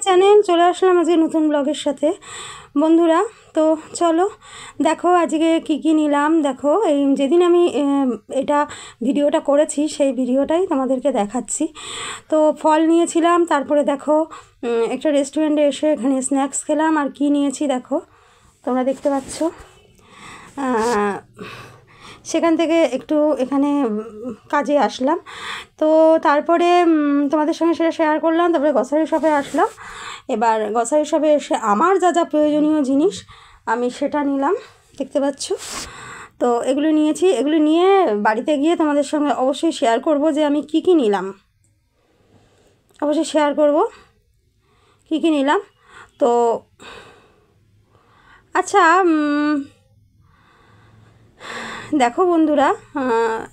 Channel চলে আসলাম আজকে নতুন ব্লগের সাথে বন্ধুরা। তো চলো দেখো আজকে কি নিলাম। দেখো এই যেদিন আমি এটা ভিডিওটা করেছি সেই ভিডিওটাই তোমাদেরকে দেখাচ্ছি। তো ফল নিয়েছিলাম, তারপরে দেখো একটা রেস্টুরেন্টে এসে এখানে স্ন্যাক্স খেলাম। আর কি নিয়েছি দেখো তোমরা দেখতে পাচ্ছ। সেখান থেকে একটু এখানে কাজে আসলাম। তো তারপরে তোমাদের সঙ্গে সেটা শেয়ার করলাম। তারপরে গ্রসারি শপে আসলাম। এবার গ্রসারি শপে এসে আমার যা যা প্রয়োজনীয় জিনিস আমি সেটা নিলাম, দেখতে পাচ্ছ। তো এগুলো নিয়েছি, এগুলো নিয়ে বাড়িতে গিয়ে তোমাদের সঙ্গে অবশ্যই শেয়ার করব যে আমি কি নিলাম, অবশ্যই শেয়ার করব কি নিলাম। তো আচ্ছা দেখো বন্ধুরা,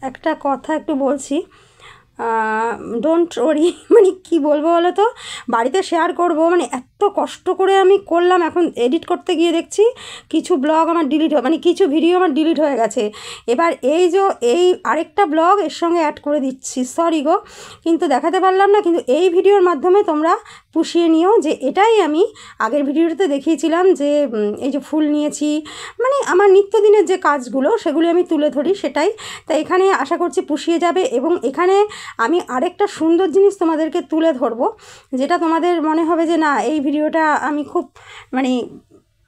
একটা কথা একটু বলছি, ডোন্ট ওরি, মানে কি বলবো বলো তো, বাড়িতে শেয়ার করব, মানে এত কষ্ট করে আমি করলাম, এখন এডিট করতে গিয়ে দেখছি কিছু ব্লগ আমার ডিলিট মানে কিছু ভিডিও আমার ডিলিট হয়ে গেছে। এবার এই আরেকটা ব্লগ এর সঙ্গে অ্যাড করে দিচ্ছি, সরি গো, কিন্তু দেখাতে পারলাম না। কিন্তু এই ভিডিওর মাধ্যমে তোমরা পুষিয়ে নিও যে এটাই আমি আগের ভিডিওতে দেখিয়েছিলাম, যে এই যে ফুল নিয়েছি, মানে আমার নিত্যদিনের যে কাজগুলো সেগুলো আমি তুলে ধরি, সেটাই। তাই এখানে আশা করছি পুষিয়ে যাবে। এবং এখানে আমি আরেকটা সুন্দর জিনিস তোমাদেরকে তুলে ধরবো, যেটা তোমাদের মনে হবে যে না এই ভিডিওটা আমি খুব মানে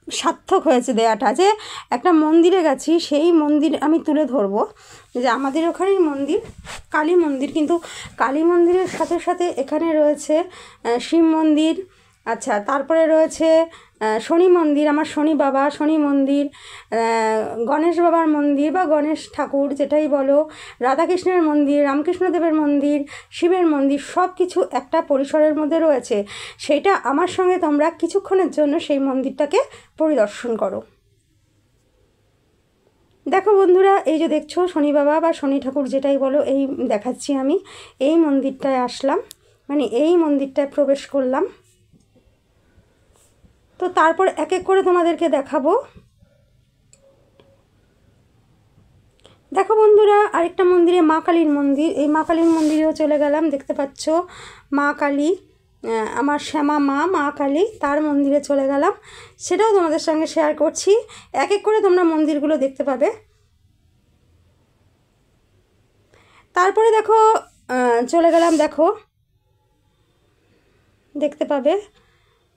সার্থক হয়েছে দেয়াটা, যে একটা মন্দিরে গেছি, সেই মন্দির আমি তুলে ধরবো। যে আমাদের ওখানেই মন্দির, কালী মন্দির, কিন্তু কালী মন্দিরের সাথে সাথে এখানে রয়েছে শিব মন্দির, আচ্ছা, তারপরে রয়েছে শনি মন্দির, আমার শনি বাবা, শনি মন্দির, গণেশ বাবার মন্দির বা গণেশ ঠাকুর যেটাই বলো, রাধাকৃষ্ণের মন্দির, রামকৃষ্ণদেবের মন্দির, শিবের মন্দির, সব কিছু একটা পরিসরের মধ্যে রয়েছে। সেইটা আমার সঙ্গে তোমরা কিছুক্ষণের জন্য সেই মন্দিরটাকে পরিদর্শন করো। দেখো বন্ধুরা, এই যে দেখছো শনি বাবা বা শনি ঠাকুর যেটাই বলো, এই দেখাচ্ছি আমি এই মন্দিরটায় আসলাম, মানে এই মন্দিরটায় প্রবেশ করলাম। তো তারপর এক এক করে তোমাদেরকে দেখাবো। দেখো বন্ধুরা, আরেকটা মন্দিরে মা কালীর মন্দির, এই মা কালীর মন্দিরেও চলে গেলাম। দেখতে পাচ্ছ মা কালী, আমার শ্যামা মা কালী, তার মন্দিরে চলে গেলাম, সেটাও তোমাদের সঙ্গে শেয়ার করছি। এক এক করে তোমরা মন্দিরগুলো দেখতে পাবে। তারপরে দেখো চলে গেলাম, দেখো দেখতে পাবে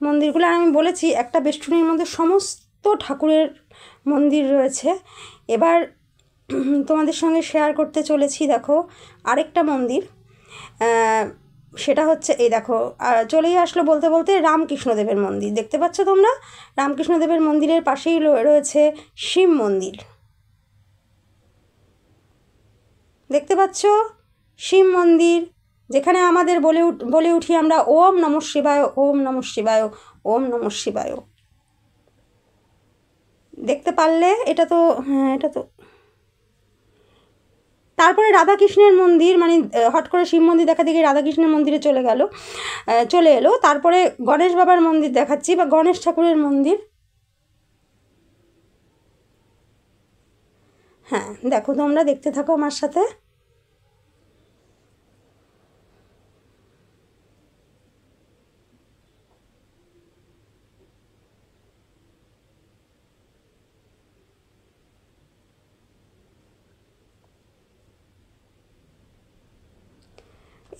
মন্দিরগুলো। আর আমি বলেছি একটা বেষ্টনীর মধ্যে সমস্ত ঠাকুরের মন্দির রয়েছে। এবার তোমাদের সঙ্গে শেয়ার করতে চলেছি দেখো আরেকটা মন্দির, সেটা হচ্ছে এই দেখো চলেই আসলো বলতে বলতে রামকৃষ্ণদেবের মন্দির। দেখতে পাচ্ছ তোমরা, রামকৃষ্ণদেবের মন্দিরের পাশেই রয়েছে শিব মন্দির, দেখতে পাচ্ছ শিব মন্দির, যেখানে আমাদের বলে উঠি আমরা ওম নমঃ শিবায়, ওম নমঃ শিবায়, ওম নমঃ শিবায়। দেখতে পারলে এটা তো, হ্যাঁ এটা তো। তারপরে রাধাকৃষ্ণের মন্দির, মানে হট করে শিব মন্দির দেখা দেখি রাধাকৃষ্ণের মন্দিরে চলে এলো। তারপরে গণেশ বাবার মন্দির দেখাচ্ছি, বা গণেশ ঠাকুরের মন্দির। হ্যাঁ দেখো, তোমরা দেখতে থাকো আমার সাথে।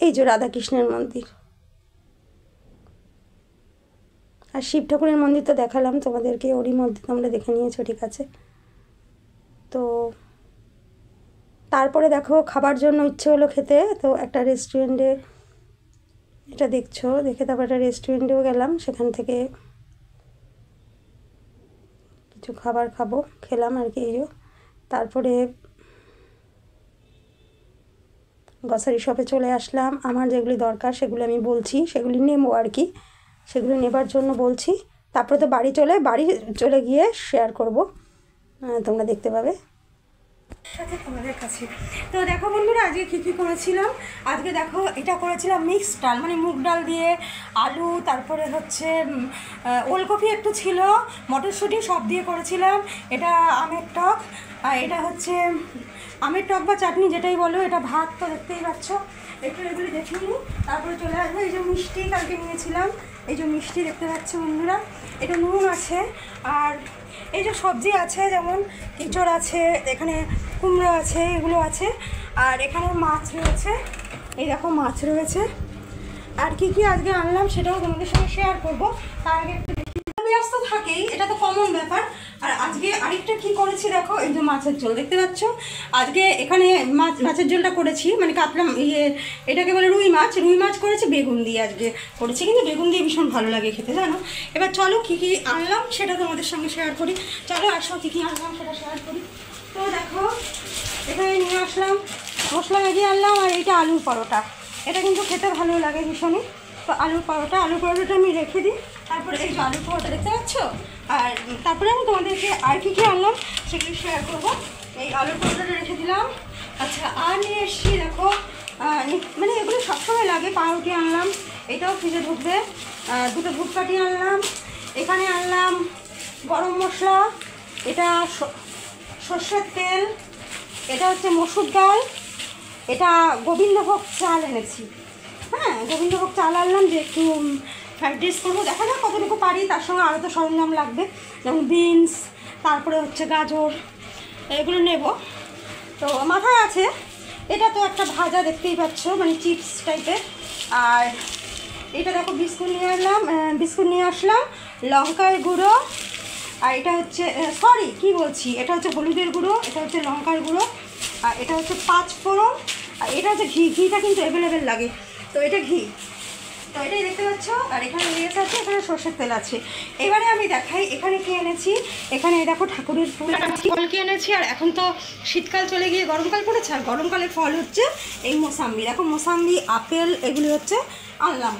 এই যে রাধাকৃষ্ণের মন্দির আর শিব ঠাকুরের মন্দির তো দেখালাম তোমাদেরকে, ওরই মধ্যে তোমরা দেখে নিয়েছো, ঠিক আছে। তো তারপরে দেখো খাবার জন্য ইচ্ছে হলো খেতে, তো একটা রেস্টুরেন্টে, এটা দেখছো, দেখে তারপর একটা রেস্টুরেন্টেও গেলাম, সেখান থেকে কিছু খাবার খেলাম আর কি। এই যে তারপরে গ্রসারি শপে চলে আসলাম, আমার যেগুলি দরকার সেগুলো আমি বলছি, সেগুলি নেবো আর কি, সেগুলো নেবার জন্য বলছি। তারপরে তো বাড়ি চলে গিয়ে শেয়ার করব, তোমরা দেখতে পাবে সাথে তোমাদের কাছে। তো দেখো বন্ধুরা, আজকে কী করেছিলাম, আজকে দেখো এটা করেছিলাম মিক্স ডাল, মানে মুগ ডাল দিয়ে আলু, তারপরে হচ্ছে ওলকপি একটু ছিল, মটরশুঁটি সব দিয়ে করেছিলাম। এটা আমের টক, আর এটা হচ্ছে আমের টক বা চাটনি যেটাই বলো। এটা ভাত তো দেখতেই পাচ্ছ, একটু এগুলি দেখে নিই, তারপরে চলে আসবো। এই যে মিষ্টি কালকে নিয়েছিলাম, এই যে মিষ্টি দেখতে পাচ্ছি বন্ধুরা, এটা নুন আছে। আর এই যে সবজি আছে, যেমন এঁচড় আছে, এখানে কুমড়ো আছে, এগুলো আছে। আর এখানে মাছ রয়েছে, এই দেখো মাছ রয়েছে। আর কি কি আজকে আনলাম সেটাও তোমাদের সঙ্গে শেয়ার করবো। তার আগে একটু ব্যস্ত থাকেই, এটা তো কমন ব্যাপার। আর আজকে আরেকটা কি করেছি দেখো, এই যে মাছের ঝোল দেখতে পাচ্ছ। আজকে এখানে মাছের ঝোলটা করেছি, মানে কাতলা এটাকে বলে রুই মাছ করেছি বেগুন দিয়ে আজকে করেছি, কিন্তু বেগুন দিয়ে ভীষণ ভালো লাগে খেতে, জানো। এবার চলো কী কী আনলাম সেটা তোমাদের সঙ্গে শেয়ার করি। চলো আসো কী কী আনলাম সেটা শেয়ার করি। তো দেখো এখানে নিয়ে আসলাম মশলা ম্যাগি আনলাম, আর এইটা আলুর পরোটা, এটা কিন্তু খেতে ভালো লাগে ভীষণই। তো আলুর পরোটাটা আমি রেখে দিই। তারপরে এই যে আলুর পরোটা দেখতে পাচ্ছ। আর তারপরে আমি তোমাদেরকে আর কী কী আনলাম সেগুলি শেয়ার করবো। এই আলুর পরোটাটা রেখে দিলাম। আচ্ছা, আর নিয়ে এসছি দেখো, মানে এগুলো সবসময় লাগে। পাউরুটি আনলাম, এটাও ফ্রিজে ঢুকবে। দুটো ধূপকাঠি আনলাম। এখানে আনলাম গরম মশলা, এটা সর্ষের তেল, এটা হচ্ছে মসুর ডাল, এটা গোবিন্দভোগ চাল এনেছি। হ্যাঁ, গোবিন্দভোগ চাল আনলাম যে একটু ফ্রাইড রাইস করবো, দেখা যাক কতটুকু পারি। তার সঙ্গে আরও তো সরঞ্জাম লাগবে, যেমন বিনস, তারপরে হচ্ছে গাজর, এগুলো নেব। তো মাথায় আছে, এটা তো একটা ভাজা দেখতেই পাচ্ছ, মানে চিপস টাইপের। আর এটা দেখো বিস্কুট নিয়ে আসলাম, লঙ্কার গুঁড়ো। আর এটা হচ্ছে এটা হচ্ছে হলুদের গুঁড়ো, এটা হচ্ছে লঙ্কার গুঁড়ো, আর এটা হচ্ছে 5 ফোড়ন। আর এটা হচ্ছে ঘিটা কিন্তু অ্যাভেলেবেল লাগে, তো এটা ঘি, তো এটাই দেখতে পাচ্ছ। আর এখানে লেস আছে, এখানে সর্ষের তেল আছে। এবারে আমি দেখাই এখানে কি এনেছি। এখানে দেখো ঠাকুরের ফল কি এনেছি। আর এখন তো শীতকাল চলে গিয়ে গরমকাল পড়েছে, আর গরমকালের ফল হচ্ছে এই মোসাম্বি। দেখো মোসাম্বি, আপেল, এগুলি হচ্ছে আনলাম।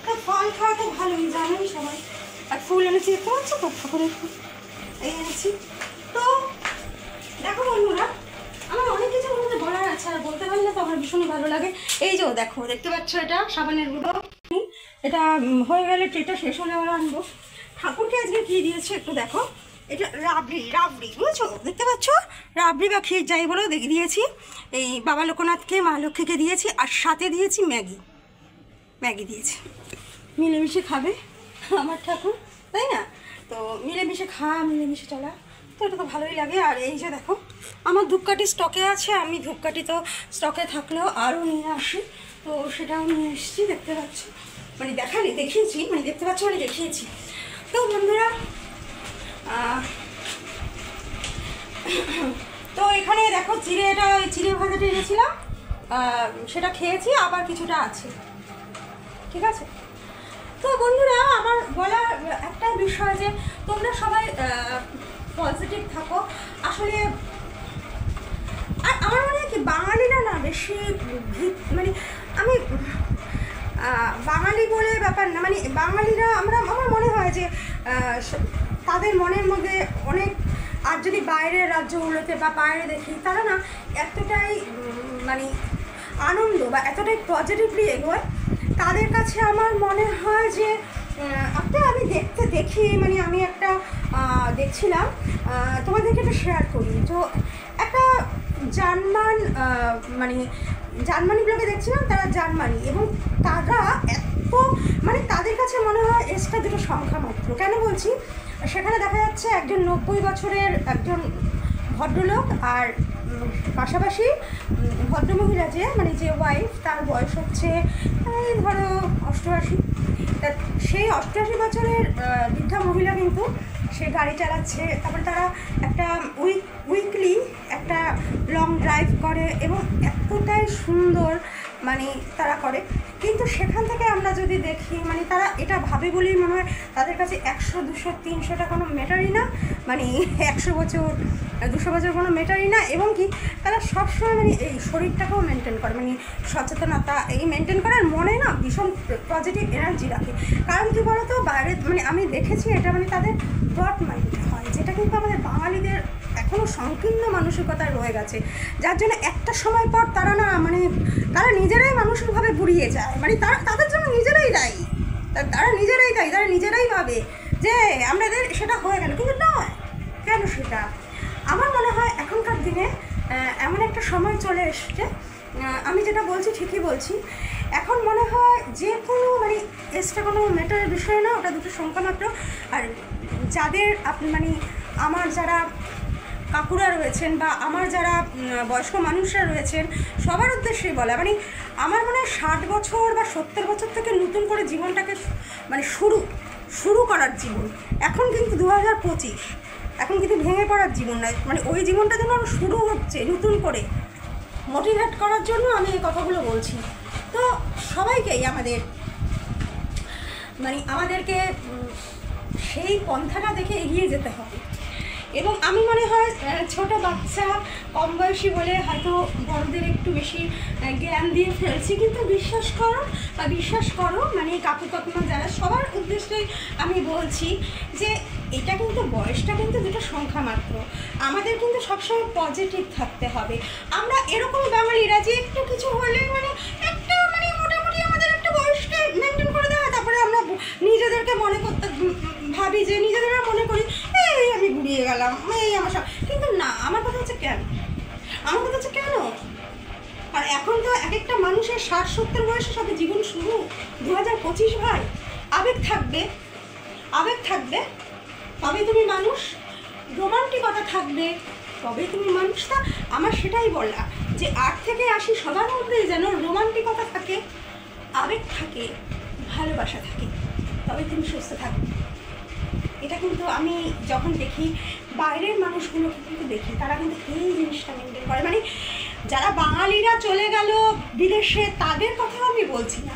তো ফল খাওয়া তো ভালোই, জানোই সবাই। আর ফুল এনেছি, দেখতে পাচ্ছ তো ঠাকুরের ফুল, এই এনেছি। তো দেখো বন্ধুরা, আমার অনেক কিছু বলার আছে, আর বলতে পারলে তো আমার ভীষণই ভালো লাগে। এই যে দেখো, দেখতে পাচ্ছ এটা সাবানের গুঁড়ো, এটা হয়ে গেলে ট্রেটা শেষ হলে আবার আনবো। ঠাকুরকে আজকে কী দিয়েছে একটু দেখো, এটা রাবড়ি বুঝেছো, দেখতে পাচ্ছ, রাবড়ি বা ক্ষীর যাই বলো দিয়েছি। এই বাবা লোকনাথকে, মা লক্ষ্মীকে দিয়েছি, আর সাথে দিয়েছি ম্যাগি দিয়েছি। মিলেমিশে খাবে আমার ঠাকুর, তাই না? তো মিলেমিশে মিলেমিশে চলা, তো এটা তো ভালোই লাগে। আর এই যে দেখো, আমার ধূপকাঠি স্টকে আছে, আমি ধূপকাঠি তো স্টকে থাকলেও আরও নিয়ে আসি, তো সেটাও নিয়ে এসেছি, দেখতে পাচ্ছ। মানে দেখতে পাচ্ছ, দেখিয়েছি। তো বন্ধুরা, তো এখানে দেখো চিড়ে ভাজাটা এনেছিলাম, সেটা খেয়েছি, আবার কিছুটা আছে, ঠিক আছে। তো বন্ধুরা, আমার বলার একটা বিষয় যে তোমরা সবাই পজিটিভ থাকো। আসলে আর আমার মনে হয় কি, বাঙালিরা না বেশি মানে আমি বাঙালি বলে ব্যাপার না, মানে বাঙালিরা আমার মনে হয় যে তাদের মনের মধ্যে অনেক, আর যদি বাইরের রাজ্যগুলোতে বা বাইরে দেখি, তারা না এতটাই মানে আনন্দ বা এতটাই পজিটিভলি এগোয়। তাদের কাছে আমার মনে হয় যে আমি দেখি, মানে আমি একটা দেখছিলাম, তোমাদেরকে একটা শেয়ার করি। তো একটা জার্মানি ব্লগে দেখছিলাম, তারা জার্মানি, এবং তারা এত, মানে তাদের কাছে মনে হয় এসটা দুটো সংখ্যা মাত্র। কেন বলছি, সেখানে দেখা যাচ্ছে একজন 90 বছরের একজন ভদ্রলোক, আর পাশাপাশি ভদ্রমহিলা যে ওয়াইফ, তার বয়স হচ্ছে এই ধরো 88। সেই 88 বছরের বৃদ্ধা মহিলা কিন্তু সে গাড়ি চালাচ্ছে। তারপরে তারা একটা উইকলি একটা লং ড্রাইভ করে, এবং এতটাই সুন্দর মানে তারা করে। কিন্তু সেখান থেকে আমরা যদি দেখি, মানে তারা এটা ভাবে বলেই মনে হয় তাদের কাছে 100, 200, 300টা কোনো ম্যাটারই না, মানে 100 বছর 200 বছর কোনো ম্যাটারই না। এবং কি তারা সবসময় মানে এই শরীরটাকেও মেনটেন করে, মানে সচেতনতা এই মেনটেন করার, মনে না ভীষণ পজিটিভ এনার্জি রাখে। কারণ কী বলো তো, বাইরে মানে আমি দেখেছি এটা, মানে তাদের ব্রড মাইন্ড হয়, যেটা কিন্তু আমাদের বাঙালিদের এখনও সংকীর্ণ মানসিকতায় রয়ে গেছে, যার জন্য একটা সময় পর তারা না, মানে তারা নিজেরাই মানসিকভাবে বুড়িয়ে যায়, মানে তাদের জন্য নিজেরাই দায়ী, তারা নিজেরাই ভাবে যে আমাদের সেটা হয়ে গেল, কিন্তু নয়। কেন সেটা? আমার মনে হয় এখনকার দিনে এমন একটা সময় চলে এসছে আমি যেটা বলছি ঠিকই বলছি। এখন মনে হয় যে কোনো মানে এজটা কোনো ম্যাটারের বিষয় না, ওটা দুটো সংখ্যা মাত্র। আর যাদের মানে আমার যারা কাকুরা রয়েছেন বা আমার যারা বয়স্ক মানুষরা রয়েছেন সবার উদ্দেশ্যেই বলা, মানে আমার মনে হয় 60 বছর বা 70 বছর থেকে নতুন করে জীবনটাকে মানে শুরু করার জীবন। এখন কিন্তু 2025, এখন কিন্তু ভেঙে পড়ার জীবন নয়, মানে ওই জীবনটা যেন আরও শুরু হচ্ছে নতুন করে। মোটিভেট করার জন্য আমি এই কথাগুলো বলছি। তো সবাইকেই আমাদেরকে সেই পন্থাটা দেখে এগিয়ে যেতে হবে। এবং আমি মনে হয় ছোট বাচ্চা কম বয়সী বলে হয়তো বড়দের একটু বেশি জ্ঞান দিয়ে ফেলছি, কিন্তু বিশ্বাস করো মানে কাকু কাকিমা যারা, সবার উদ্দেশ্যেই আমি বলছি যে এটা কিন্তু বয়সটা কিন্তু দুটো সংখ্যা মাত্র। আমাদের কিন্তু সবসময় পজিটিভ থাকতে হবে। আমরা এরকম বাঙালিরা যে একটু কিছু হলে মানে একটা মানে মোটামুটি আমাদের একটা বয়সকে মেনটেন করে দেওয়া, তারপরে আমরা নিজেদেরকে মনে করতে ভাবি যে নিজেদের মনে করি এই আমি ঘুরিয়ে গেলাম, এই আমার সব। কিন্তু না, আমার কথা হচ্ছে কেন, আর এখন তো এক একটা মানুষের 60-70 বয়সে সবে জীবন শুরু। 2025 ভাই, আবেগ থাকবে তবে তুমি মানুষ, রোমান্টিকতা থাকবে তবে তুমি মানুষ। তা আমার সেটাই বলা যে 8 থেকে 80 সবার মধ্যেই যেন রোমান্টিকতা থাকে, আবেগ থাকে, ভালোবাসা থাকে, তবে তুমি সুস্থ থাকবে। এটা কিন্তু আমি যখন দেখি বাইরের মানুষগুলোকে কিন্তু দেখি, তারা কিন্তু এই জিনিসটা মেনটেন করে। মানে যারা বাঙালিরা চলে গেল বিদেশে তাদের কথাও আমি বলছি না,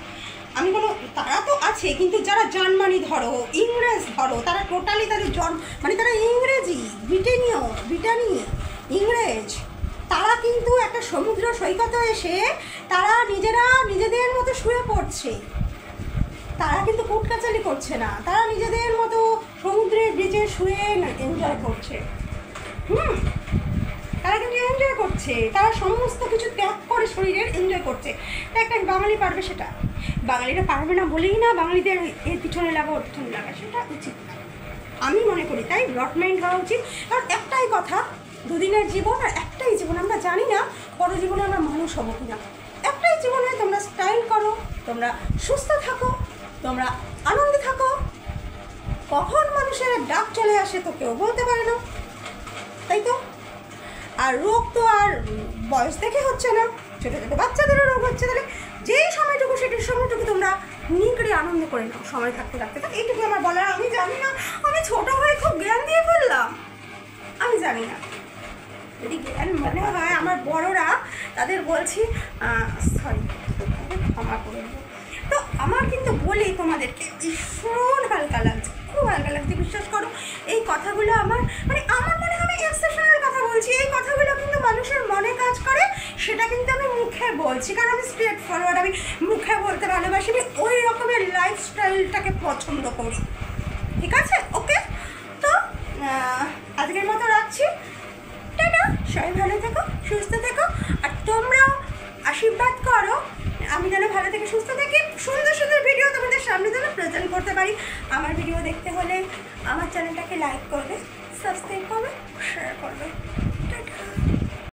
আমি তারা তো আছে, কিন্তু যারা জার্মানি ধরো, ইংরেজ ধরো, তারা টোটালি তাদের মানে তারা ইংরেজি, ব্রিটানি ইংরেজ, তারা কিন্তু একটা সমুদ্র সৈকতে এসে তারা নিজেদের মতো শুয়ে পড়ছে। তারা কিন্তু কুটকাচালি করছে না, তারা নিজেদের মতো সমুদ্রের বিচে শুয়ে এনজয় করছে। তারা কিন্তু এনজয় করছে, তারা সমস্ত কিছু ত্যাগ করে শরীরের এনজয় করছে। তা একটা বাঙালি পারবে সেটা? বাঙালিরা পারবে না বলেই না বাঙালিদের এর পিছনে লাগা ওর পিছনে লাগা, সেটা উচিত আমি মনে করি। তাই ব্রড মাইন্ড হওয়া উচিত। কারণ একটাই কথা, দুদিনের জীবন আর একটাই জীবন। আমরা জানি না পরের জীবনে আমরা মানুষ হবো কিনা। একটাই জীবনে তোমরা স্টাইল করো, তোমরা সুস্থ থাকো, তোমরা আনন্দে থাকো। কখন মানুষের ডাক চলে আসে তো কেউ বলতে পারে না, তাই তো? আর রোগ তো আর বয়স দেখে হচ্ছে না, ছোটো ছোটো বাচ্চাদেরও রোগ হচ্ছে। তাহলে যেই সময়টুকু সেটির সময়টুকু তোমরা নিকড়ে আনন্দ করে নাও সময় থাকতে থাকতে। তো এইটুকু আমার বলার। আমি জানি না, আমি ছোটো হয়ে খুব জ্ঞান দিয়ে ফেললাম, আমি জানি না। যদি জ্ঞান মনে হয় আমার বড়রা, তাদের বলছি সরি, ক্ষমা করে দেবো। তো আমার কিন্তু বলি তোমাদেরকে ভীষণ হালকা লাগছে, খুব হালকা লাগছে। বিশ্বাস করো এই কথাগুলো আমার মনে হয় আমি এক্সেপশনাল কথা বলছি। এই কথাগুলো কিন্তু মানুষের মনে কাজ করে, সেটা কিন্তু আমি মুখে বলছি, কারণ আমি স্ট্রেট ফরওয়ার্ড, আমি মুখে বলতে ভালোবাসি, আমি ওই রকমের লাইফস্টাইলটাকে পছন্দ করি। ঠিক আছে, ওকে? তো আজকের মতো রাখছি, টাটা। সবাই ভালো থেকো, সুস্থ থেকো, আর তোমরাও আশীর্বাদ করো আমি যেন ভালো থেকে সুস্থ থাকি, সুন্দর সুন্দর ভিডিও তোমাদের সামনে যেন প্রেজেন্ট করতে পারি। আমার ভিডিও দেখতে হলে আমার চ্যানেলটাকে লাইক করবে, সাবস্ক্রাইব করবে।